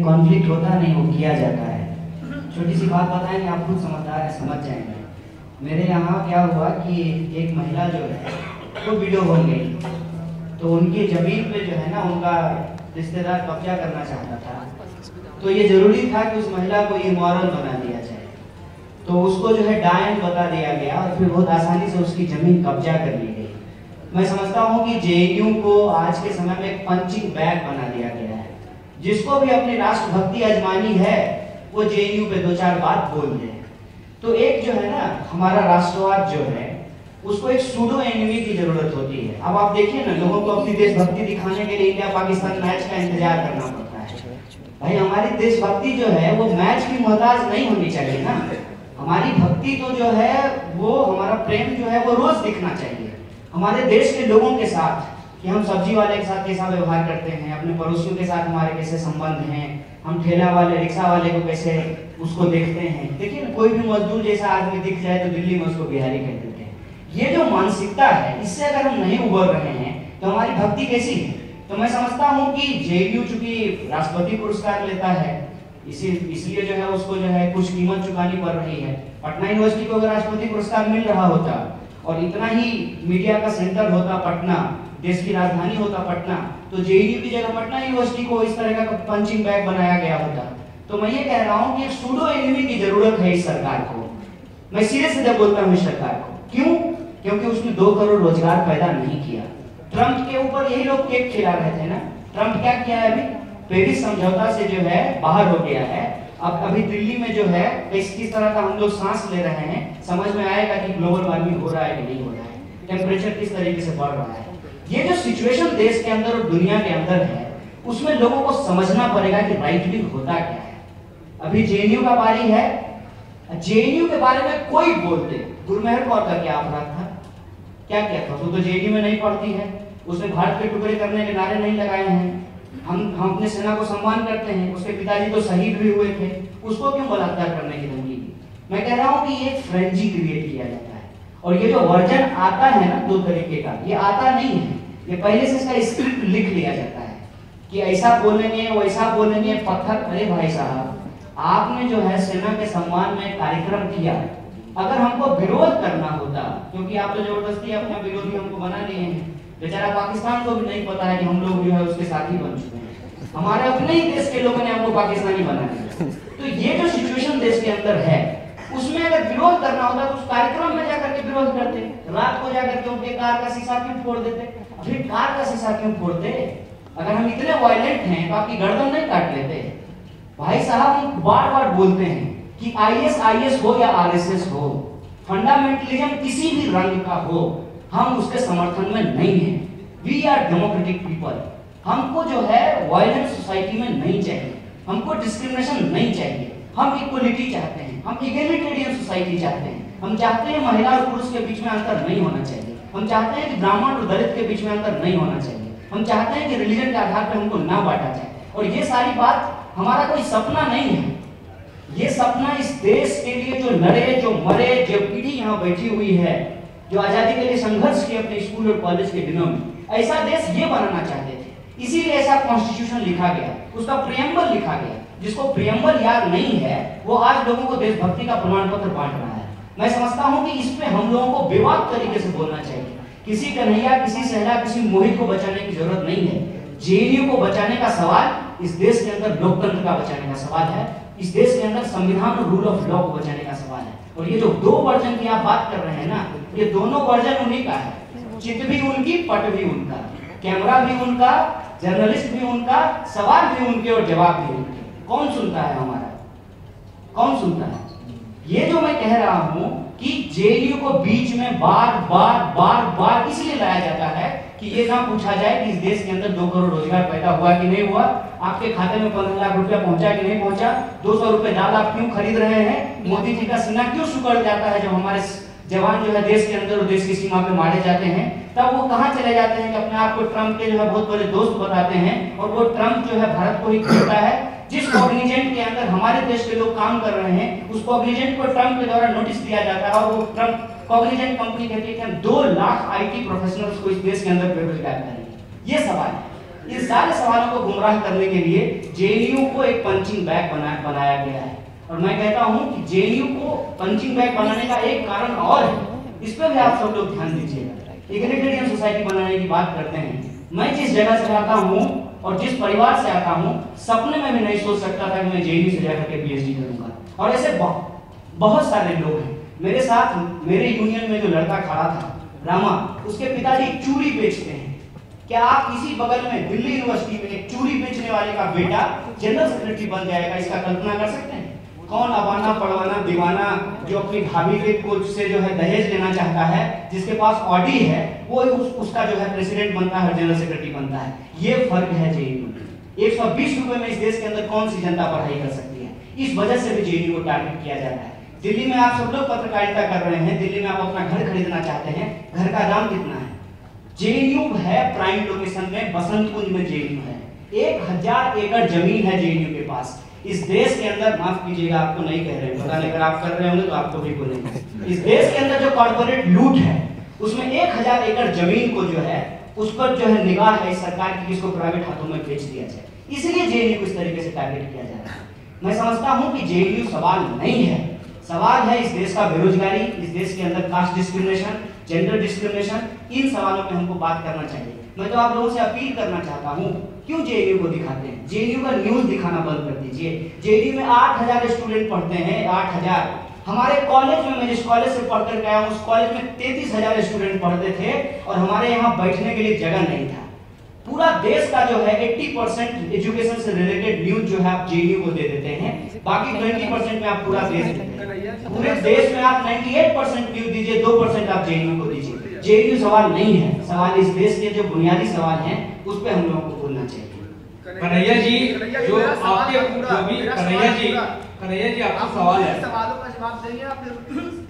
Conflict होता नहीं, वो किया जाता है। छोटी सी बात बताएंगे, आप खुद समझदार है, समझ जाएंगे। मेरे यहाँ क्या हुआ कि एक महिला जो है वो वीडियो बन गई, तो उनकी जमीन पे जो है ना उनका रिश्तेदार कब्जा करना चाहता था, तो ये जरूरी था कि उस महिला को इमोरल बना दिया जाए। तो उसको जो है डायन बता दिया गया और फिर बहुत आसानी से उसकी जमीन कब्जा कर ली गई। मैं समझता हूँ कि जेएनयू को आज के समय में एक पंचिंग बैग बना दिया गया है। जिसको भी अपनी राष्ट्रभक्ति आजमानी है वो जेएनयू पे दो चार बात बोल दे। तो एक जो है ना हमारा राष्ट्रवाद जो है उसको एक सूडो एनिमी की जरूरत होती है। अब आप देखिए ना, लोगों को अपनी देशभक्ति दिखाने के लिए इंडिया पाकिस्तान मैच का इंतजार करना पड़ता है। भाई हमारी देशभक्ति जो है वो मैच की मोहताज नहीं होनी चाहिए ना। हमारी भक्ति तो जो है वो हमारा प्रेम जो है वो रोज दिखना चाहिए हमारे देश के लोगों के साथ, कि हम सब्जी वाले के साथ कैसा व्यवहार करते हैं, अपने पड़ोसियों के साथ हमारे कैसे संबंध हैं, हम ठेला वाले रिक्शा वाले को कैसे उसको देखते हैं। देखिए ना, कोई भी मजदूर जैसा आदमी दिख जाए तो दिल्ली में उसको बिहारी कहते हैं। ये जो मानसिकता है, इससे अगर हम नहीं उबर रहे हैं तो हमारी भक्ति कैसी है। तो मैं समझता हूँ कि जेएनयू चूंकि राष्ट्रपति पुरस्कार लेता है, इसलिए जो है उसको जो है कुछ कीमत चुकानी पड़ रही है। पटना यूनिवर्सिटी को अगर राष्ट्रपति पुरस्कार मिल रहा होता और इतना ही मीडिया का सेंटर होता पटना, देश की राजधानी होता पटना, तो जेएनयू की जगह पटना यूनिवर्सिटी को इस तरह का पंचिंग बैग बनाया गया होता। तो मैं ये कह रहा हूँ कि एक सूडो एनिमी की जरूरत है इस सरकार को। मैं सीधे सीधे बोलता हूँ इस सरकार को, क्यों? क्योंकि उसने 2 करोड़ रोजगार पैदा नहीं किया। ट्रंप के ऊपर यही लोग केक खिला रहे थे ना। ट्रंप क्या किया है, अभी पेरिस समझौता से जो है बाहर हो गया है। अब अभी दिल्ली में जो है किस तरह का हम लोग सांस ले रहे हैं, समझ में आएगा कि ग्लोबल वार्मिंग हो रहा है कि नहीं हो रहा है, टेम्परेचर किस तरीके से बढ़ रहा है। ये जो सिचुएशन देश के अंदर और दुनिया के अंदर है, उसमें लोगों को समझना पड़ेगा कि राइट विंग होता क्या है। अभी जेएनयू का बारी है, जेएनयू के बारे में कोई बोलते, गुरमेहर कौर का क्या अपराध था, क्या किया था? वो तो जेएनयू में नहीं पढ़ती है, उसने भारत के टुकड़े करने के नारे नहीं लगाए हैं। हम अपने सेना को सम्मान करते हैं, उसके पिताजी तो शहीद भी हुए थे, उसको क्यों बलात्कार करने की धमकी दी? मैं कह रहा हूं कि ये फ्रेंजी क्रिएट किया जाता है। और ये जो वर्जन आता है ना 2 तरीके का, ये आता नहीं है, ये पहले से इसका स्क्रिप्ट लिख लिया जाता है कि ऐसा बोलेंगे वैसा बोलेंगे, पत्थर। अरे भाई साहब, आपने जो है सेना के सम्मान में कार्यक्रम किया, अगर हमको विरोध करना होता, क्योंकि आप तो जबरदस्ती अपने विरोधी हमको बना लिए हैं। बेचारा पाकिस्तान को भी नहीं पता है कि हम लोग जो है उसके साथी बन चुके हैं। हमारे अपने ही देश के लोगों ने हमको पाकिस्तानी बना दिया। तो ये जो सिचुएशन देश के अंदर है, उसमें अगर विरोध करना होता तो उस कार्यक्रम में जाकर के विरोध करते, रात को जाकर के उनके कार का शीशा क्यों फोड़ देते? फिर कार का शीशा क्यों फोड़ते? अगर हम इतने वायलेंट हैं तो आपकी गर्दन नहीं काट लेते? भाई साहब, हम बार बार बोलते हैं कि आईएस हो या आरएसएस हो, फंडामेंटलिज्म किसी भी रंग का हो, हम उसके समर्थन में नहीं है। We are democratic people. हमको जो है वायलेंट सोसाइटी में नहीं चाहिए, हमको डिस्क्रिमिनेशन नहीं चाहिए, हम इक्वलिटी चाहते हैं, हम इगैलिटेरियन सोसाइटी चाहते हैं। हम चाहते हैं महिला और पुरुष के बीच में अंतर नहीं होना चाहिए, हम चाहते हैं कि ब्राह्मण और दलित के बीच में अंतर नहीं होना चाहिए, हम चाहते हैं कि रिलीजन के आधार पर हमको ना बांटा जाए। और ये सारी बात हमारा कोई सपना नहीं है, ये सपना इस देश के लिए जो लड़े, जो मरे, जो पीढ़ी यहाँ बैठी हुई है, जो आजादी के लिए संघर्ष किए अपने स्कूल और कॉलेज के दिनों में, ऐसा देश ये बनाना चाहते थे। इसीलिए ऐसा कॉन्स्टिट्यूशन लिखा गया, उसका प्रियम्बल लिखा गया। जिसको प्रियम्बल याद नहीं है वो आज लोगों को देशभक्ति का प्रमाण पत्र बांट रहा है। मैं समझता हूँ कि इस पे हम लोगों को बेबाक तरीके से बोलना चाहिए। किसी कन्हैया, किसी सहला, किसी मोहित को बचाने की जरूरत नहीं है। जेएनयू को बचाने का सवाल इस देश के अंदर लोकतंत्र का बचाने का सवाल है, इस देश के अंदर संविधान और रूल ऑफ लॉ को बचाने का सवाल है। और ये जो 2 वर्जन की आप बात कर रहे हैं ना, ये दोनों वर्जन उन्हीं का है। चित भी उनकी, पट भी उनका, कैमरा भी उनका, जर्नलिस्ट भी उनका, सवाल भी उनके और जवाब भी उनके। कौन सुनता है हमारा? कौन सुनता है? ये जो मैं कह रहा हूं कि जेएनयू को बीच में बार बार इसलिए लाया जाता है कि ये ना पूछा जाए कि इस देश के अंदर 2 करोड़ रोजगार पैदा हुआ कि नहीं हुआ, आपके खाते में 15 लाख रुपया पहुंचा कि नहीं पहुंचा, 200 रुपए दाल आप क्यों खरीद रहे हैं, मोदी जी का सीना क्यों सुकड़ जाता है जब हमारे जवान जो है देश के अंदर और देश की सीमा पे मारे जाते हैं, तब वो कहां चले जाते हैं कि अपने आप को ट्रंप के जो है बहुत बड़े दोस्त बताते हैं। और वो ट्रंप जो है भारत को ही कहता है, जिस कॉग्निजेंट के अंदर हमारे देश के लोग काम कर रहे हैं, उस कॉग्निजेंट को ट्रंप के द्वारा नोटिस दिया जाता है और वो ट्रंप कॉग्निजेंट कंपनी कहती है कि हम 2 लाख आईटी प्रोफेशनल्स को इस देश के अंदर बेरोजगार करेंगे। ये सवाल है। इन सारे सवालों को गुमराह करने के लिए जेएनयू को एक पंचिंग बैग बनाया गया है। और मैं कहता हूं कि जेएनयू को पंचिंग बैग बनाने का एक कारण और है, इस पर भी आप सब लोग ध्यान दीजिएगा। इग्निटेरियन सोसाइटी बनाने की बात करते हैं, मैं जिस जगह से आता हूं और जिस परिवार से आता हूं, सपने में भी नहीं सोच सकता था कि मैं जेएनयू से जाकर के पीएचडी करूंगा। और ऐसे बहुत सारे लोग हैं। मेरे साथ मेरे यूनियन में जो लड़का खड़ा था रामा, उसके पिताजी चूड़ी बेचते हैं। क्या आप इसी बगल में दिल्ली यूनिवर्सिटी में एक चूड़ी बेचने वाले का बेटा जनरल सेक्रेटरी बन जाएगा, इसका कल्पना कर सकते हैं? कौन अबाना पड़वाना दीवाना जो अपनी भाभी के कोच से जो है दहेज लेना चाहता है, जिसके पास ऑडी है, वो उसका जो है प्रेसिडेंट बनता है और जनरल सेक्रेटरी बनता है। ये फर्क है जेएनयू में। 120 रुपए में इस देश के अंदर कौन सी जनता पढ़ाई कर सकती है? इस वजह से भी जेएनयू को टारगेट किया जाता है। दिल्ली में आप सब लोग पत्रकारिता कर रहे हैं, दिल्ली में आप अपना घर खरीदना चाहते हैं, घर का दाम कितना है? जेएनयू है प्राइम लोकेशन में, बसंत कुंज में जेएनयू है। 1000 एकड़ जमीन है जेएनयू के पास। इस देश के अंदर, माफ कीजिएगा आपको नहीं कह रहे हैं, पता नहीं अगर आप कर रहे होंगे तो आपको भी बोलेंगे, इस देश के अंदर जो कॉर्पोरेट लूट है उसमें 1000 एकड़ जमीन को जो है उस पर जो है निगाह है इस सरकार की, इसको प्राइवेट हाथों में बेच दिया जाए। इसलिए जेएनयू को इस तरीके से टारगेट किया जा रहा है। मैं समझता हूं कि जेएनयू सवाल नहीं है, सवाल है इस देश का बेरोजगारी, इस देश के अंदर कास्ट डिस्क्रिमिनेशन, जेंडर डिस्क्रिमिनेशन। इन सवालों पे हमको बात करना चाहिए। मैं तो आप लोगों से अपील करना चाहता हूं, क्यों जेएनयू को दिखाते हैं? जेएनयू का न्यूज दिखाना बंद कर दीजिए। जेएनयू में 8000 स्टूडेंट पढ़ते हैं, 8000। हमारे कॉलेज में, मैं जिस कॉलेज से पढ़कर गया हूं, उस कॉलेज में 33000 स्टूडेंट पढ़ते थे और हमारे यहाँ बैठने के लिए जगह नहीं था। पूरा देश का जो है 80% एजुकेशन से रिलेटेड न्यूज जो है आप जेएनयू को दे देते हैं, बाकी 20% में आप पूरा देश देते हैं। पूरे देश में आप 98% न्यूज दीजिए, 2% आप जेएनयू को दीजिए। जेएनयू सवाल नहीं है, सवाल इस देश के जो बुनियादी सवाल हैं उस पे हम लोगों को बोलना चाहिए। कन्हैया जी, जो आपके कन्हैया जी आपका सवाल है, सवालों का जवाब देंगे या फिर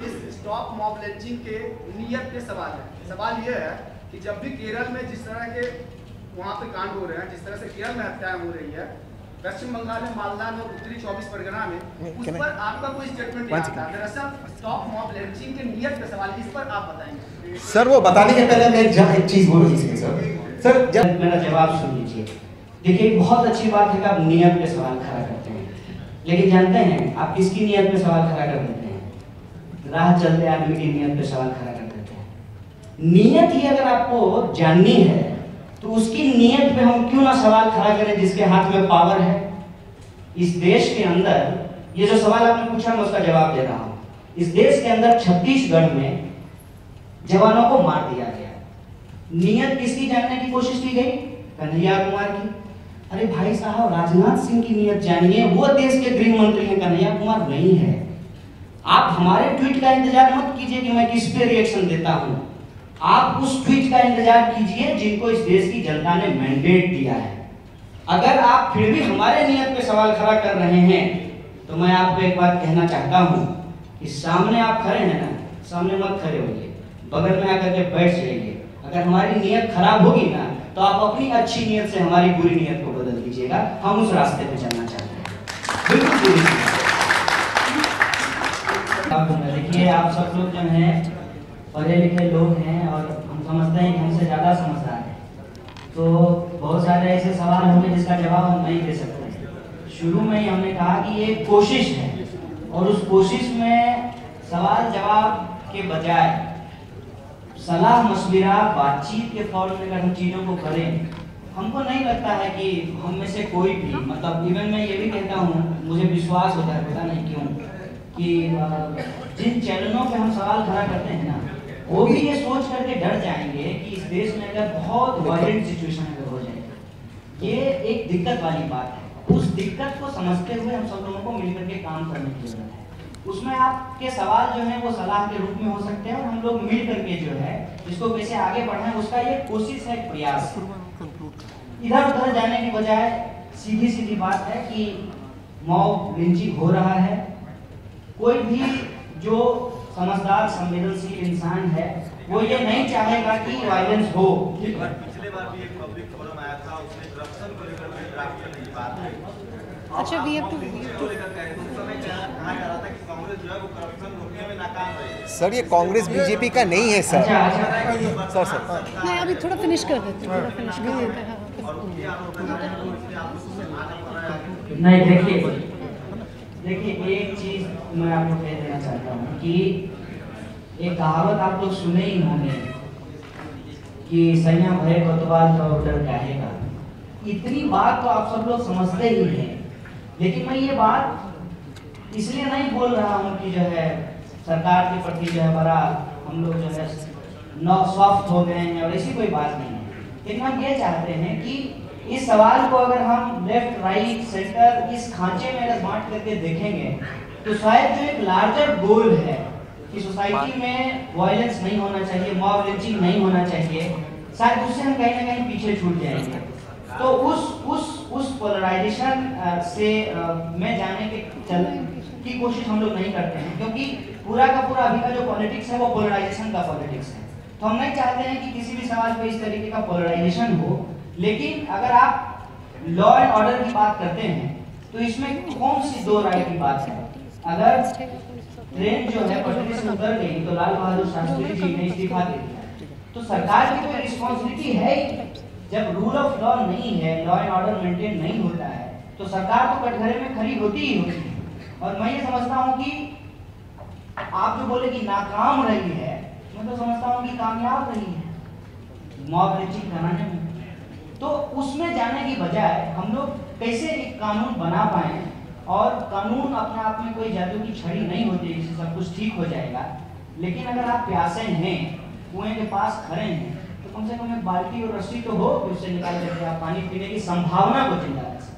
इस स्टॉप मॉब लिंचिंग के नियत के सवाल है? सवाल ये है कि जब भी केरल में जिस तरह के वहाँ पे कांड हो रहे हैं, जिस तरह से केरल में हत्याएं हो रही है, पश्चिम बंगाल में, मालदा में, उत्तरी 24 परगना में, उस पर आपका कोई स्टेटमेंट नहीं आता। दरअसल स्टॉप मॉब लिंचिंग के नियत का सवाल, इस पर आप बताएंगे? सर वो बताने के पहले मैं एक चीज बोलूँ सर जब मेरा जवाब सुन लीजिए। देखिए, बहुत अच्छी बात है कि आप नियत पे सवाल खड़ा करते हैं, लेकिन जानते हैं आप किसकी नियत पे सवाल खड़ा कर देते हैं? राह चलते आदमी की नियत पे सवाल खड़ा कर देते हैं। नियत ही अगर आपको जाननी है तो उसकी नियत पे हम क्यों ना सवाल खड़ा करें जिसके हाथ में पावर है। इस देश के अंदर ये जो सवाल आपने पूछा मैं उसका जवाब दे रहा हूं। इस देश के अंदर छत्तीसगढ़ में जवानों को मार दिया गया। नियत किसकी जानने की कोशिश की गई? कन्हैया कुमार की। अरे भाई साहब, राजनाथ सिंह की नियत जानिए, वो देश के गृह मंत्री हैं, कन्हैया कुमार नहीं है। आप हमारे ट्वीट का इंतजार मत कीजिए कि मैं किस पे रिएक्शन देता हूं। आप उस ट्वीट का इंतजार कीजिए जिनको इस देश की जनता ने मैंडेट दिया है। अगर आप फिर भी हमारे नियत पे सवाल खड़ा कर रहे हैं तो मैं आपको एक बात कहना चाहता हूं कि सामने आप खड़े हैं ना, सामने मत खड़े होइए, बगल में आकर के बैठ जाइए। अगर हमारी नियत खराब होगी ना तो आप अपनी अच्छी नियत से हमारी बुरी नियत को बदल दीजिएगा। हम उस रास्ते पे चलना चाहते हैं, बिल्कुल बुरी नियत। देखिए, आप सब लोग जो हैं पढ़े लिखे लोग हैं और हम समझते हैं कि हमसे ज़्यादा समझदार हैं, तो बहुत सारे ऐसे सवाल होंगे जिसका जवाब हम नहीं दे सकते। शुरू में ही हमने कहा कि ये कोशिश है और उस कोशिश में सवाल जवाब के बजाय सलाह मशविरा बातचीत के फॉर्म में अगर हम चीज़ों को करें, हमको नहीं लगता है कि हम में से कोई भी, मतलब इवन मैं ये भी कहता हूँ, मुझे विश्वास होता है, पता नहीं क्यों, कि जिन चैनलों पे हम सवाल खड़ा करते हैं ना, वो भी ये सोच करके डर जाएंगे कि इस देश में अगर बहुत वायलेंट सिचुएशन अगर हो जाए, ये एक दिक्कत वाली बात है। उस दिक्कत को समझते हुए हम सब लोगों को मिलकर के काम करने की जरूरत है। उसमें आपके सवाल जो है वो सलाह के रूप में हो सकते हैं और हम लोग मिल करके जो है इसको कैसे आगे बढ़ाएं उसका ये कोशिश है, प्रयास। इधर उधर जाने की बजाय सीधी सीधी बात है कि मॉब लिंचिंग हो रहा है। कोई भी जो समझदार संवेदनशील इंसान है वो ये नहीं चाहेगा कि वायलेंस हो। पिछले बार भी एक पब्लिक फोरम आया था, उसमें करप्शन को लेकर कोई ड्राफ्ट करने की बात है। अच्छा, वी हैव टू उस समय कहा जा रहा था कि कांग्रेस जो है वो करप्शन रोकने में नाकाम रही। सर ये कांग्रेस बीजेपी का नहीं है सर। अच्छा सर मैं अभी थोड़ा फिनिश कर देती हूँ, थोड़ा फिनिश कर देते हैं। और ये आरोप लगा रहे हैं तो इसलिए आप लोगों से आना पड़ रहा है। नहीं, देखिए एक चीज मैं आपको कह देना चाहता हूँ कि एक कहावत आप लोग सुने ही होंगे कि सैया भय कोतवाल का डर कहेगा। इतनी बात तो आप सब लोग समझते ही हैं, लेकिन मैं ये बात इसलिए नहीं बोल रहा हूँ कि जो है सरकार के प्रति जो है बड़ा हम लोग जो है सॉफ्ट हो गए हैं और ऐसी कोई बात नहीं है। लेकिन हम ये चाहते हैं कि इस सवाल को अगर हम लेफ्ट राइट सेंटर इस खांचे में अगर बांट करके देखेंगे तो शायद जो एक लार्जर गोल है कि सोसाइटी में वायलेंस नहीं होना चाहिए, मॉब लिंचिंग नहीं होना चाहिए, शायद उससे हम कहीं ना कहीं पीछे छूट जाएंगे। तो उस पोलराइजेशन से में जाने की कोशिश हम लोग नहीं करते हैं, क्योंकि पूरा का पूरा अभी का जो पॉलिटिक्स है वो पोलराइजेशन का पॉलिटिक्स है। तो हम नहीं चाहते हैं कि किसी भी सवाल पे इस तरीके का पोलराइजेशन हो। लेकिन अगर आप लॉ एंड ऑर्डर की बात करते हैं तो इसमें कौन सी दो राय की बात है? अगर ट्रेन जो है पटरी से उतर गई तो लाल बहादुर शास्त्री जी ने इस्तीफा दे दिया, तो सरकार की कोई रिस्पॉन्सिबिलिटी है ही। जब रूल ऑफ लॉ नहीं है, लॉ एंड ऑर्डर मेंटेन नहीं होता है, तो सरकार तो कटघरे में खड़ी होती ही होती है। और मैं ये समझता हूँ कि आप जो बोले कि नाकाम रही है, मैं तो समझता हूँ कि कामयाब रही है मॉब लिंचिंग कराने में। तो उसमें जाने की बजाय हम लोग कैसे एक कानून बना पाए, और कानून अपने आप में कोई जादू की छड़ी नहीं होती जिससे सब कुछ ठीक हो जाएगा। लेकिन अगर आप प्यासे हैं, कुएं के पास खड़े हैं, तो कम से कम एक बाल्टी और रस्सी तो हो कि उससे निकाल करके आप पानी पीने की संभावना को जिंदा रख सकें।